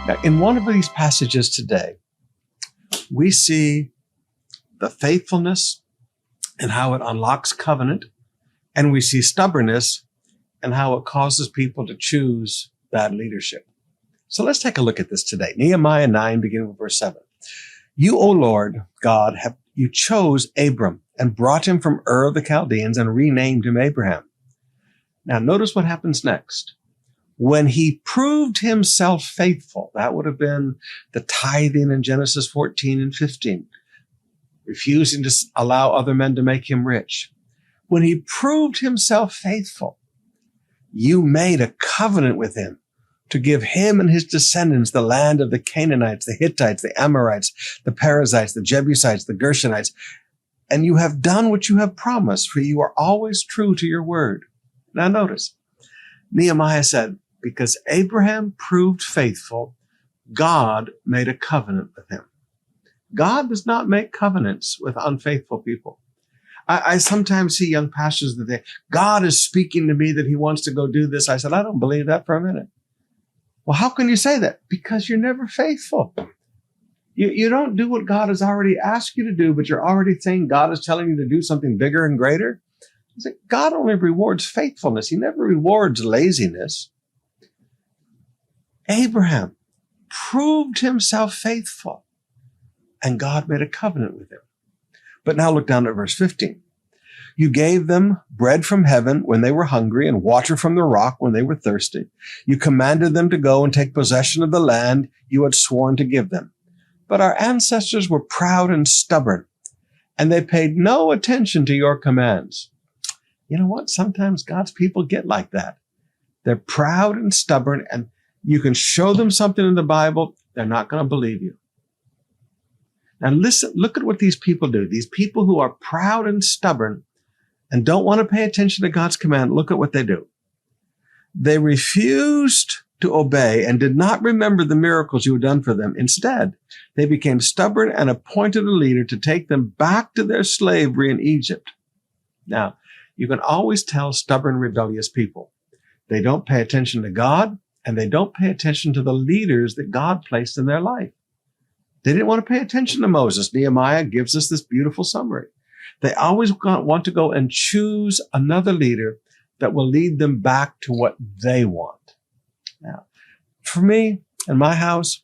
Now, in one of these passages today, we see the faithfulness and how it unlocks covenant, and we see stubbornness and how it causes people to choose bad leadership. So let's take a look at this today. Nehemiah 9, beginning with verse 7. You, O Lord God, you chose Abram and brought him from Ur of the Chaldeans and renamed him Abraham. Now notice what happens next. When he proved himself faithful, that would have been the tithing in Genesis 14 and 15, refusing to allow other men to make him rich. When he proved himself faithful, you made a covenant with him to give him and his descendants the land of the Canaanites, the Hittites, the Amorites, the Perizzites, the Jebusites, the Gershonites. And you have done what you have promised, for you are always true to your word. Now notice, Nehemiah said, because Abraham proved faithful, God made a covenant with him. God does not make covenants with unfaithful people. I sometimes see young pastors that say, God is speaking to me that he wants to go do this. I said, I don't believe that for a minute. Well, how can you say that? Because you're never faithful. You don't do what God has already asked you to do, but you're already saying God is telling you to do something bigger and greater. God only rewards faithfulness. He never rewards laziness. Abraham proved himself faithful, and God made a covenant with him. But now look down at verse 15. You gave them bread from heaven when they were hungry and water from the rock when they were thirsty. You commanded them to go and take possession of the land you had sworn to give them. But our ancestors were proud and stubborn, and they paid no attention to your commands. You know what? Sometimes God's people get like that. They're proud and stubborn, and you can show them something in the Bible, they're not going to believe you. Now listen, look at what these people do. These people who are proud and stubborn and don't want to pay attention to God's command, look at what they do. They refused to obey and did not remember the miracles you had done for them. Instead, they became stubborn and appointed a leader to take them back to their slavery in Egypt. Now, you can always tell stubborn, rebellious people. They don't pay attention to God, and they don't pay attention to the leaders that God placed in their life. They didn't want to pay attention to Moses. Nehemiah gives us this beautiful summary. They always want to go and choose another leader that will lead them back to what they want. Now, for me, in my house,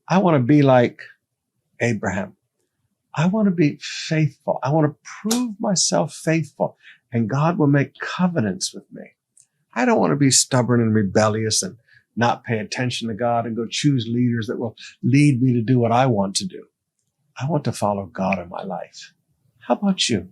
I want to be like Abraham. I want to be faithful. I want to prove myself faithful, and God will make covenants with me. I don't want to be stubborn and rebellious and not pay attention to God and go choose leaders that will lead me to do what I want to do. I want to follow God in my life. How about you?